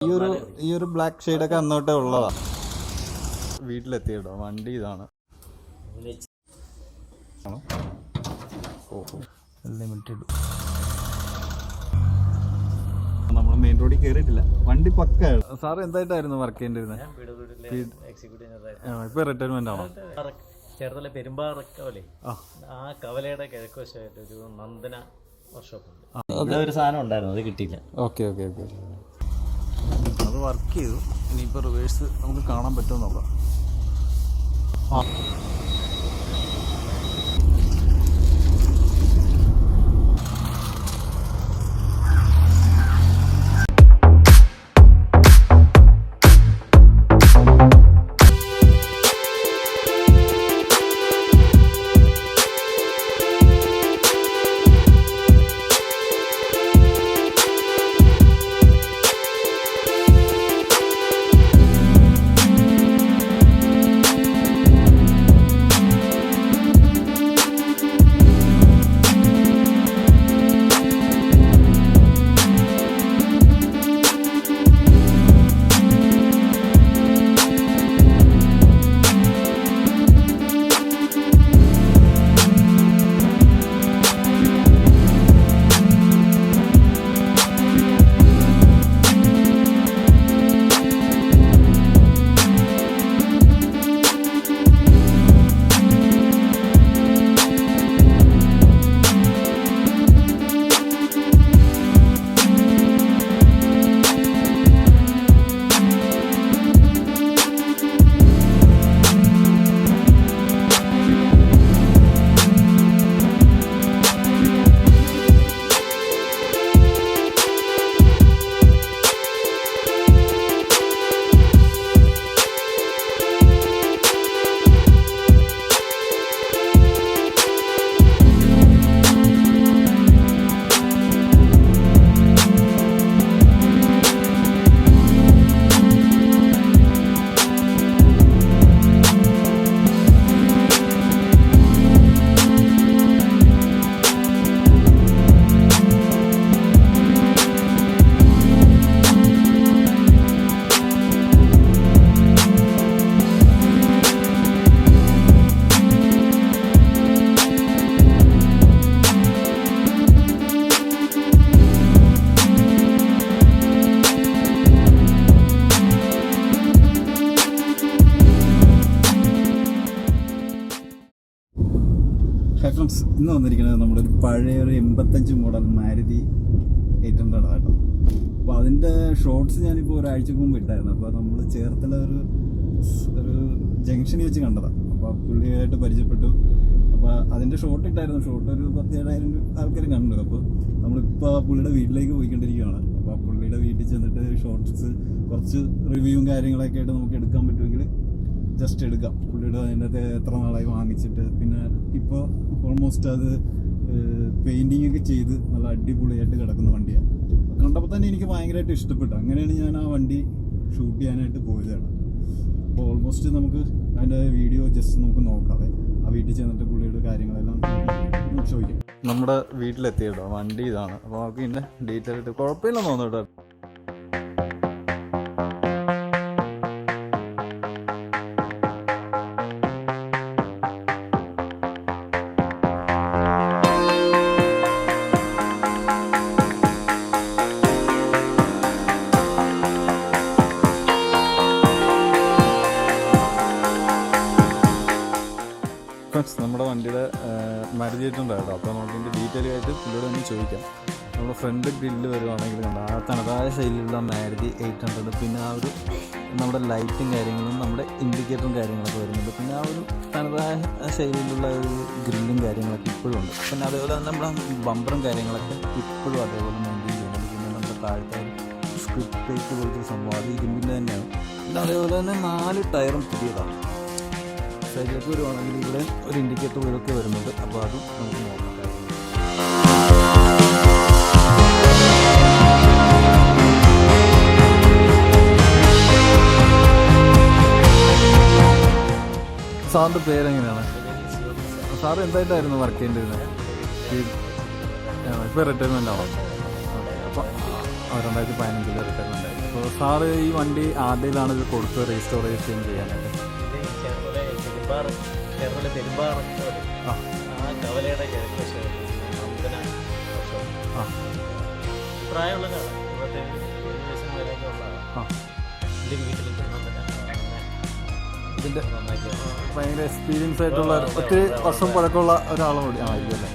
ഈ ഒരു ബ്ലാക്ക് ഷെയ്ഡൊക്കെ അന്നോട്ടേ ഉള്ളതാ. വീട്ടിലെത്തിയിട്ടോ, വണ്ടി ഇതാണ്. നമ്മൾ മെയിൻ റോഡിൽ കയറിയിട്ടില്ല, വണ്ടി പക്കാണ്. Sir എന്തായിട്ടായിരുന്നു work ചെയ്യേണ്ടിരുന്നത്? ഇപ്പൊ റിട്ടയർമെന്റ് ആണോ? ചേർത്തല പെരുമ്പാറ കവല, ആ കവലയുടെ കിഴക്കുവശമായിട്ട് ഒരു നന്ദന വർക്ക്ഷോപ്പ് ഉണ്ട്. ഒരു സാധനം ഉണ്ടായിരുന്നു, അത് കിട്ടിയില്ല. ഓക്കെ ഓക്കെ ഓക്കെ, അത് വർക്ക് ചെയ്തു. ഇനിയിപ്പോൾ റിവേഴ്സ് നമുക്ക് കാണാൻ പറ്റുമോ നോക്കാം. ഫ്രണ്ട്സ്, ഇന്ന് വന്നിരിക്കുന്നത് നമ്മുടെ ഒരു പഴയ ഒരു 85 മോഡൽ മാരുതി 800 കേട്ടോ. അപ്പോൾ അതിൻ്റെ ഷോർട്സ് ഞാനിപ്പോൾ ഒരാഴ്ചക്ക് മുമ്പ് ഇട്ടായിരുന്നു. അപ്പോൾ നമ്മൾ ചേർത്തല ഒരു ജംഗ്ഷനിൽ വെച്ച് കണ്ടതാണ്. അപ്പോൾ പുള്ളിയായിട്ട് പരിചയപ്പെട്ടു. അപ്പോൾ അതിൻ്റെ ഷോർട്ട് ഇട്ടായിരുന്നു. ഷോർട്ട് ഒരു 10,000 ആൾക്കാർ കണ്ടു. അപ്പോൾ നമ്മളിപ്പോൾ പുള്ളിയുടെ വീട്ടിലേക്ക് പോയിക്കൊണ്ടിരിക്കുകയാണ്. അപ്പോൾ പുള്ളിയുടെ വീട്ടിൽ ചെന്നിട്ട് ഷോർട്സ് കുറച്ച് റിവ്യൂവും കാര്യങ്ങളൊക്കെ ആയിട്ട് നമുക്ക് എടുക്കാൻ പറ്റുമെങ്കിൽ ജസ്റ്റ് എടുക്കാം. പുള്ളിയുടെ അതിൻ്റെ എത്ര നാളായി വാങ്ങിച്ചിട്ട്, പിന്നെ ഇപ്പോൾ ഓൾമോസ്റ്റ് അത് പെയിൻറ്റിങ് ഒക്കെ ചെയ്ത് നല്ല അടിപൊളിയായിട്ട് കിടക്കുന്ന വണ്ടിയാണ്. കണ്ടപ്പോൾ തന്നെ എനിക്ക് ഭയങ്കരമായിട്ട് ഇഷ്ടപ്പെട്ടു. അങ്ങനെയാണ് ഞാൻ ആ വണ്ടി ഷൂട്ട് ചെയ്യാനായിട്ട് പോയതാണ്. അപ്പോൾ ഓൾമോസ്റ്റ് നമുക്ക് അതിൻ്റെ വീഡിയോ ജസ്റ്റ് നമുക്ക് നോക്കാതെ ആ വീട്ടിൽ ചെന്നിട്ട് പുള്ളിയുടെ കാര്യങ്ങളെല്ലാം ചോദിക്കാം. നമ്മുടെ വീട്ടിലെത്തിയിട്ടോ, വണ്ടി ഇതാണ്. അപ്പോൾ നമുക്ക് ഇതിൻ്റെ ഡീറ്റെയിൽ ആയിട്ട് കുഴപ്പമില്ലെന്ന് തോന്നുന്നു കേട്ടോ. നമ്മുടെ വണ്ടിയുടെ മാരുതി 800 കേട്ടോ. അപ്പോൾ നമുക്ക് ഇതിൻ്റെ ഡീറ്റെയിൽ ആയിട്ട് പുള്ളിയോട് തന്നെ ചോദിക്കാം. നമ്മുടെ ഫ്രണ്ട് ഗ്രില്ല് വരുവാണെങ്കിൽ കണ്ടോ, ആ തനതായ ശൈലിയിലുള്ള മാരുതി 800. പിന്നെ ആ ഒരു നമ്മുടെ ലൈറ്റും കാര്യങ്ങളും നമ്മുടെ ഇൻഡിക്കേറ്ററും കാര്യങ്ങളൊക്കെ വരുന്നുണ്ട്. പിന്നെ ആ ഒരു തനതായ ശൈലിയിലുള്ള ഒരു ഗ്രില്ലും കാര്യങ്ങളൊക്കെ ഇപ്പോഴും ഉണ്ട്. പിന്നെ അതേപോലെ തന്നെ നമ്മുടെ ബമ്പറും കാര്യങ്ങളൊക്കെ ഇപ്പോഴും അതേപോലെ മെയിൻറ്റെയിൻ ചെയ്യുന്നുണ്ട്. പിന്നെ നമ്മുടെ താഴത്തെ സ്ക്രിപ്റ്റ് പ്ലേറ്റ് പോലത്തെ സംഭവം അത് ഇരുമ്പിൻ്റെ തന്നെയാണ്. പിന്നെ അതേപോലെ തന്നെ 4 ടയറും പുതിയതാണ്. സൈഡിലേക്ക് വരുവാണെങ്കിൽ ഇവിടെ ഒരു ഇൻഡിക്കേറ്റർ ഇതൊക്കെ വരുന്നുണ്ട്. അപ്പോൾ അതും നമുക്ക് നോക്കാം. സാറിൻ്റെ പേരെങ്ങനെയാണ്? Sir എന്തായിട്ടായിരുന്നു work ചെയ്യേണ്ടിരുന്നത്? ഇപ്പോൾ റിട്ടയർമെൻ്റ് ആണോ? അപ്പോൾ 2015 റിട്ടയർമെൻ്റ് ആയി. ഇപ്പോൾ സാറ് ഈ വണ്ടി ആദ്യയിലാണ് ഇത് കൊടുത്ത് റീസ്റ്റോറേഷൻ ചെയ്യാനായിട്ട്? കേരളത്തിലെ പെരുമ്പാറ ആ കവലയുടെ കിഴക്ക് വശം നന്ദന പ്രായമുള്ള ഒരാളാണ്, 27 വയസ്സിന് വരെയൊക്കെ ഉള്ളതാണ്. എൻ്റെ വീട്ടിൽ ഇതിൻ്റെ ഭയങ്കര എക്സ്പീരിയൻസ് ആയിട്ടുള്ള ഒത്തിരി വർഷം പഴക്കമുള്ള ഒരാളോട് ഇല്ലല്ലേ?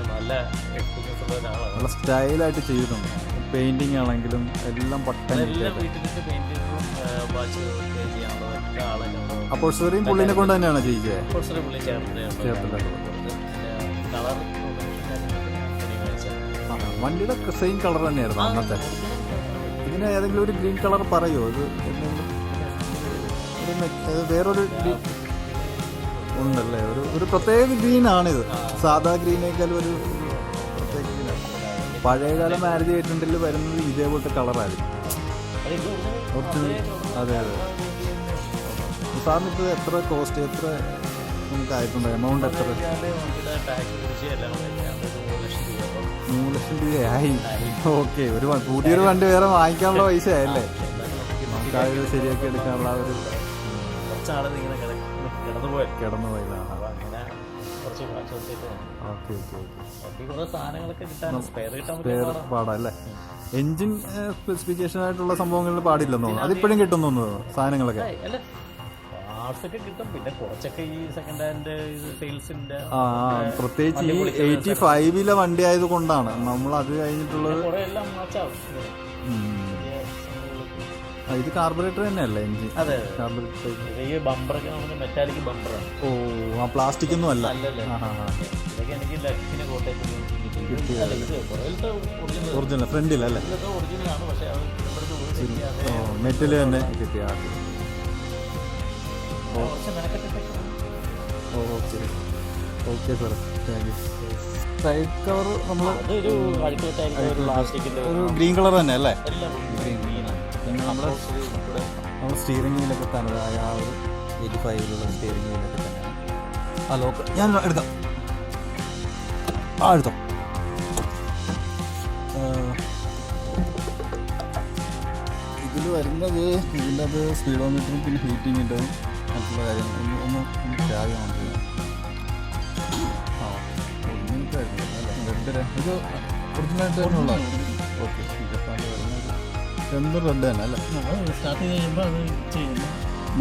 നല്ല എക്സ്പീരിയൻസ് ഉള്ള ഒരാളാണ്. നല്ല സ്റ്റൈലായിട്ട് ചെയ്തിട്ടുണ്ട്. പെയിൻറ്റിങ് ആണെങ്കിലും എല്ലാം പട്ടൻ. എല്ലാ വീട്ടിലേക്ക് പെയിൻറ്റിങ്ങും വാച്ച് ചെയ്യാനുള്ള എല്ലാ ആളെല്ലാം അപ്പോൾ സെറിയും പുള്ളിനെ കൊണ്ട് തന്നെയാണ് ചെയ്യിച്ചത്? കുറച്ചൊരു പുള്ളി ചേർത്തില്ല. കളർ വണ്ടിയുടെ സെയിം കളർ തന്നെയായിരുന്നു അന്നത്തെ. ഇതിന് ഏതെങ്കിലും ഒരു ഗ്രീൻ കളർ പറയുമോ? ഇത് വേറൊരു ഉണ്ടല്ലേ, ഒരു പ്രത്യേക ഗ്രീനാണിത്. സാധാ ഗ്രീനേക്കാൾ ഒരു പ്രത്യേക ഗ്രീനാണ്. പഴയകാല മാരുതി 800 വരുന്നത് ഇതേപോലത്തെ കളറായിരിക്കും. അതെ അതെ. സാറിന് ഇപ്പോൾ എത്ര കോസ്റ്റ്, എത്ര നമുക്കായിട്ടുണ്ട്? എമൗണ്ട് എത്ര? 3 ലക്ഷം രൂപയായി. ഓക്കെ, ഒരു പുതിയൊരു വണ്ടി വേറെ വാങ്ങിക്കാനുള്ള പൈസ ആയല്ലേ? നമുക്കത് ശരിയാക്കി എടുക്കാനുള്ള ഒരു കിടന്നുപോയില്ല. പാടല്ലേ? എൻജിൻ സ്പെസിഫിക്കേഷൻ ആയിട്ടുള്ള സംഭവങ്ങളിൽ പാടില്ലെന്നോ? അതിപ്പോഴും കിട്ടുന്നു സാധനങ്ങളൊക്കെ? പ്രത്യേകിച്ച് ഈ 85-ലെ വണ്ടി ആയത് കൊണ്ടാണ് നമ്മൾ അത് കഴിഞ്ഞിട്ടുള്ളത്. ഇത് കാർബറേറ്റർ തന്നെയല്ലേ എൻജിൻ? ഓ, ആ പ്ലാസ്റ്റിക് ഒന്നും അല്ല. ഒറിജിനൽ ഫ്രണ്ടിലല്ലേ? മെറ്റല് തന്നെ കിട്ടിയ. ശരി, okay sir, thank you. Side cover നമ്മൾ ഒരു ഗ്രീൻ കളർ തന്നെ അല്ലേ? നമ്മുടെ സ്റ്റിയറിംഗ് വീലൊക്കെ തനതായ ആ ഒരു 85-ലുള്ള സ്റ്റിയറിംഗ് വീലൊക്കെ തന്നെയാണ്. ആ ലോക്ക് ഞാൻ എടുക്കാം. എടുത്തോ. ഇതിൽ വരുന്നത് ഇതിൻ്റെ അത് സ്പീഡോമീറ്ററും പിന്നെ ഹീറ്റിങ്ങിൻ്റെ മറ്റുള്ള കാര്യങ്ങൾ ഒന്ന് ചാവി നോക്കുക. ഇത് ഒറിജിനലായിട്ട് തന്നെ ഉള്ള. ഓക്കെ, ജപ്പാനിൽ വരുന്നത് രണ്ടും റെഡ് തന്നെ അല്ലേ? സ്റ്റാർട്ട് ചെയ്യുമ്പോൾ അത് ചെയ്യുന്നു,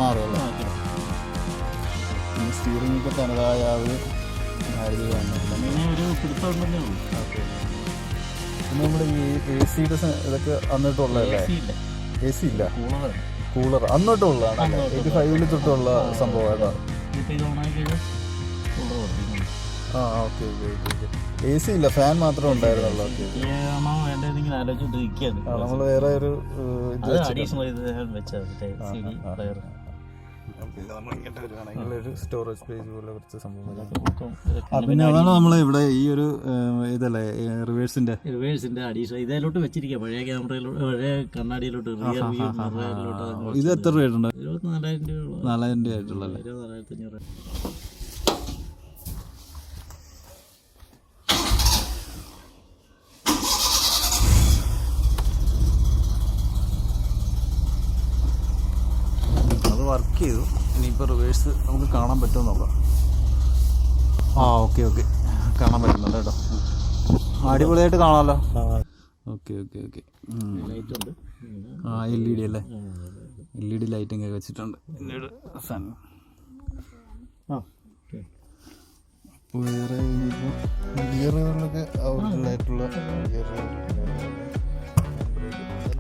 മാറുമല്ലോ. പിന്നെ സ്റ്റിയറിംഗ് ഒക്കെ തനതായ ഒരു മാരുതി ഒരു പിടുത്തമുണ്ടെന്നേ ഉള്ളൂ. ഓക്കെ, പിന്നെ നമ്മുടെ ഈ AC-യുടെ ഇതൊക്കെ അന്നിട്ടുള്ളതല്ലേ? AC ഇല്ല, കൂളർ അന്നോട്ടുള്ളതാണ്. 85-ൽ തൊട്ടുള്ള സംഭവമാണ്. Okay okay okay. AC ഇല്ല, ഫാൻ മാത്രമേ ഉണ്ടായിരുന്നുള്ളൂ. നമ്മൾ വേറെ ഒരു സ്റ്റോറേജ് സ്പേസ് പോലെ കുറച്ച് സംഭവം. പിന്നെ അതാണ് നമ്മൾ ഇവിടെ ഈ ഒരു ഇതല്ലേ റിവേഴ്സിന്റെ അഡീഷണൽ ഇതിലോട്ട് വെച്ചിരിക്കുക. പഴയ ക്യാമറയിലോട്ട്, പഴയ കണ്ണാടിയിലോട്ട്, റിയർ വ്യൂ മിററിലോട്ട്. ഇത് എത്ര രൂപയുണ്ട്? 24,000 രൂപ. 4,000 രൂപ ആയിട്ടുള്ളല്ലേ? 24,500. വർക്ക് ചെയ്തു. ഇനിയിപ്പോൾ റിവേഴ്സ് നമുക്ക് കാണാൻ പറ്റുമോ നോക്കാം. ഓക്കെ ഓക്കെ, കാണാൻ പറ്റുന്നുണ്ട് കേട്ടോ. അടിപൊളിയായിട്ട് കാണാമല്ലോ. Okay okay okay. LED അല്ലേ? LED ലൈറ്റും ഒക്കെ വെച്ചിട്ടുണ്ട്. വേറെ ഗിയറുകളിലൊക്കെ ഒറിജിനലായിട്ടുള്ള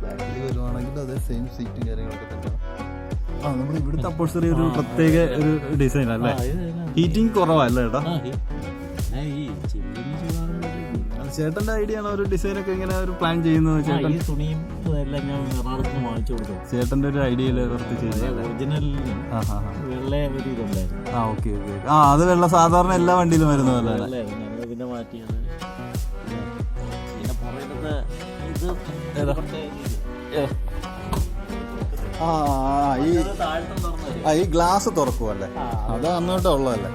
ബാക്കിൽ വരുവാണെങ്കിൽ അതേ സെയിം സീറ്റും കാര്യങ്ങളൊക്കെ തന്നെയാണ്. നമ്മൾ ഇവിടുത്തെ അപ്പോഴ്സറി ഒരു പ്രത്യേക ഒരു ഡിസൈൻ അല്ലേ? ഹീറ്റിംഗ് കുറവല്ലേ ചേട്ടാ? ചേട്ടൻ്റെ ഐഡിയ ആണ് ഒരു ഡിസൈനൊക്കെ ഇങ്ങനെ ഒരു പ്ലാൻ ചെയ്യുന്നത്? ചേട്ടൻ്റെ ഒരു ഐഡിയയിൽ കുറച്ച് ചെയ്യുന്നത്. Okay okay. അത് വെള്ള സാധാരണ എല്ലാ വണ്ടിയിലും വരുന്നതല്ലേ? ഈ ഗ്ലാസ് തുറക്കുമല്ലേ? അത് അന്നോട്ട് ഉള്ളതല്ലേ?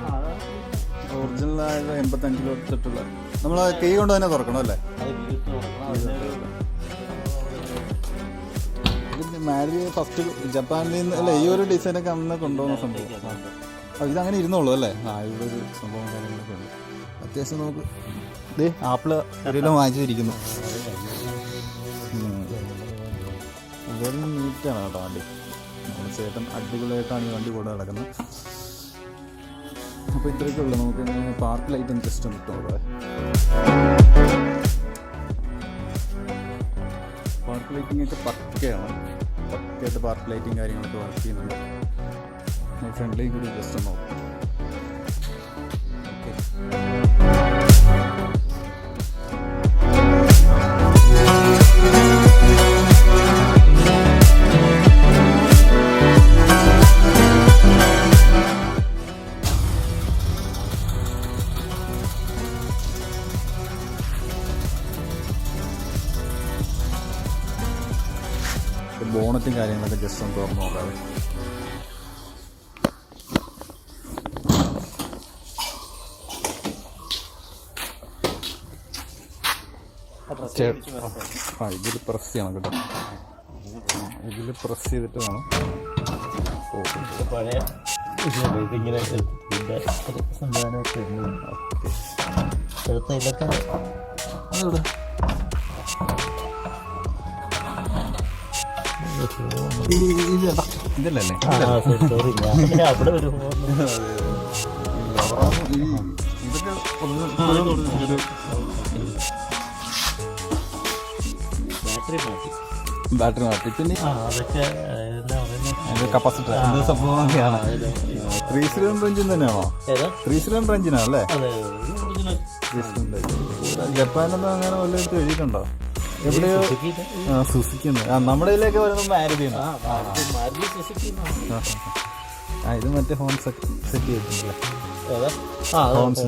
ഒറിജിനലായ 85 തൊട്ടുള്ള നമ്മൾ കൈ കൊണ്ട് തന്നെ തുറക്കണം അല്ലേ? മാരുതി ഫസ്റ്റ് ജപ്പാനിൽ നിന്ന് അല്ല ഈ ഒരു ഡിസൈനൊക്കെ അന്ന് കൊണ്ടുപോകുന്ന സംഭവം. ഇതങ്ങനെ ഇരുന്നോളൂ അല്ലേ? ഇവിടെ ഒരു സംഭവം കാര്യങ്ങളൊക്കെ ഉണ്ട്. അത്യാവശ്യം നമുക്ക് ഇതേ ആപ്പിള് ഒരു കിലോ വാങ്ങിച്ചിരിക്കുന്നു. വെൽ നീറ്റാണ് കേട്ടോ വണ്ടി. നമ്മുടെ ചേട്ടൻ അടിപൊളിയായിട്ടാണ് ഈ വണ്ടി കൂടെ നടക്കുന്നത്. അപ്പോൾ ഇത്രയൊക്കെ ഉള്ളൂ. നമുക്ക് പാർക്ക് ലൈറ്റ് ഒന്ന് ജസ്റ്റ് കിട്ടും അവിടെ. പാർക്ക് ലൈറ്റിംഗ് ഒക്കെ പക്കയാണ്. പക്കയായിട്ട് പാർക്ക് ലൈറ്റിങ് കാര്യങ്ങളൊക്കെ വർക്ക് ചെയ്യുന്നുണ്ട്. ഫ്രണ്ടിലേക്ക് കൂടി ജസ്റ്റ് ഒന്ന് നോക്കാം. ബോണറ്റും കാര്യങ്ങളൊക്കെ ജസ്റ്റ് ഒന്ന് തുറന്ന് നോക്കാതെ. ഇതിൽ പ്രസ് ചെയ്യണം കേട്ടോ. ഇതിൽ പ്രസ് ചെയ്തിട്ട് വേണം. പഴയ ഇതിങ്ങനെ സംവിധാനമൊക്കെ എടുത്ത ഇതൊക്കെ അതവിടെ ഇതല്ലേ? സോറി ഞാൻ അവിടെ ഒരു ഇതൊക്കെ ബാറ്ററി മാറ്റി. പിന്നെ അതൊക്കെ എന്താ പറയുന്നത്, കപ്പാസിറ്റർ സംഭവമൊക്കെയാണ്. 3 സിലിണ്ടർ എഞ്ചിൻ തന്നെയാണോ? 3 സിലിണ്ടർ എഞ്ചിനാണല്ലേ? ജപ്പാനൊന്നും അങ്ങനെ വല്ലയിടത്ത് എഴുതിയിട്ടുണ്ടോ? എവിടെയോ സുസുക്കിന്ന്. നമ്മുടെ ഇതിലേക്ക് വരുന്നത് മാരുതിയാണ്. ഇത് മറ്റേ ഹോൺസ് സെറ്റ് ചെയ്തിട്ടുണ്ടല്ലേ? ഹോൺസ്.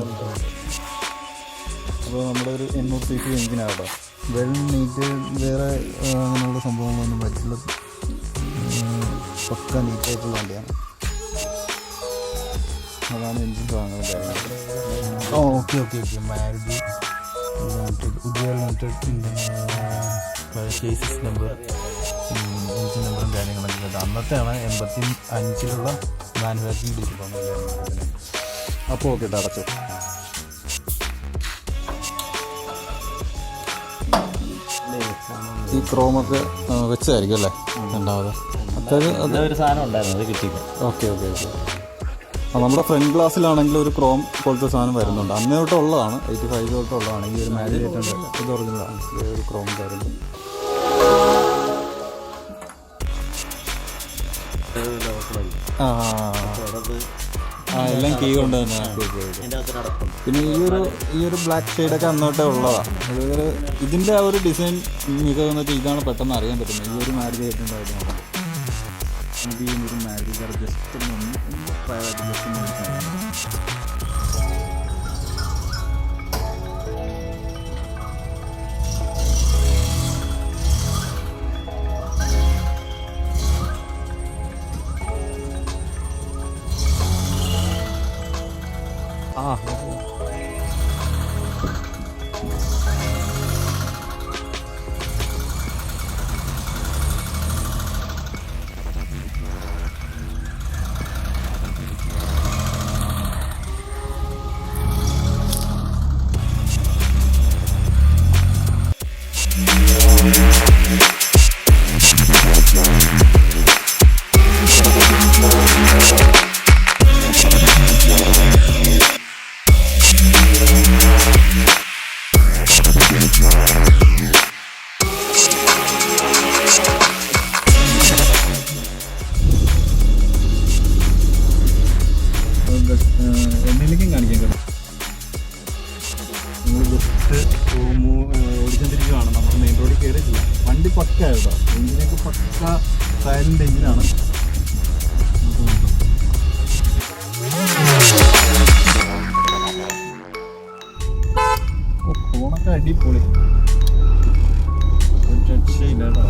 അപ്പോൾ നമ്മുടെ ഒരു 800 cc എഞ്ചിനാണ് കേട്ടോ. Well neat. വേറെ അങ്ങനെയുള്ള സംഭവങ്ങളൊന്നും പറ്റില്ല. പക്ക നീറ്റായിട്ടുള്ള വണ്ടിയാണ്. അതാണ് എഞ്ചിൻ വാങ്ങുന്ന കാര്യങ്ങൾ. Okay okay okay. Maruti cases number, engine നമ്പറും കാര്യങ്ങളൊക്കെ കേട്ടോ. അന്നത്തെയാണ് 85-ലുള്ള മാനുഫാക്ചറിങ് ഡിജിറ്റൽ. അപ്പോൾ ഓക്കെ കേട്ടോ, അടച്ചു. ഈ ക്രോമൊക്കെ വെച്ചായിരിക്കും അല്ലേ രണ്ടാമത്? ഒരു സാധനം ഉണ്ടായിരുന്നു, അത് കിട്ടിയില്ല. Okay okay okay. നമ്മുടെ ഫ്രണ്ട് ഗ്ലാസ്സിലാണെങ്കിൽ ഒരു ക്രോം പോലത്തെ സാധനം വരുന്നുണ്ട്. അന്ന് തൊട്ടുള്ളതാണ്, 85 തൊട്ടുള്ളതാണ്. ഈ ഒരു മാരുതി ഇത് ഒറിജിനലാണ്. ഒരു ക്രോം കാര്യങ്ങൾ. എല്ലാം കീ കൊണ്ട് തന്നെ. പിന്നെ ഈ ഒരു ബ്ലാക്ക് ഷെയ്ഡൊക്കെ അന്നോട്ടേ ഉള്ളതാണ്. അതുപോലെ ഇതിൻ്റെ ആ ഒരു ഡിസൈൻ മികവ് എന്നിട്ട് ഇതാണ് പെട്ടെന്ന് അറിയാൻ പറ്റുന്നത്. ഈ ഒരു മാരുതി ആയിട്ടുണ്ടായിട്ട് നോക്കാം. നമുക്ക് ഈ ഒരു മാരുതി ജസ്റ്റ് പ്രൈവറ്റ് ജസ്റ്റ് എന്തെങ്കിലും കാണിക്കാൻ കേട്ടോ. നമ്മൾ ജസ്റ്റ് ഓടിച്ചോണ്ടിരിക്കുകയാണ്. നമ്മൾ മെയിൻ റോഡിൽ കയറിയിട്ടില്ല. വണ്ടി പക്ക കേട്ടോ. എഞ്ചിനൊക്കെ പക്ക സൈലന്റ് എഞ്ചിനാണ്. ഫോണൊക്കെ അടിപൊളി. രക്ഷയില്ല കേട്ടോ.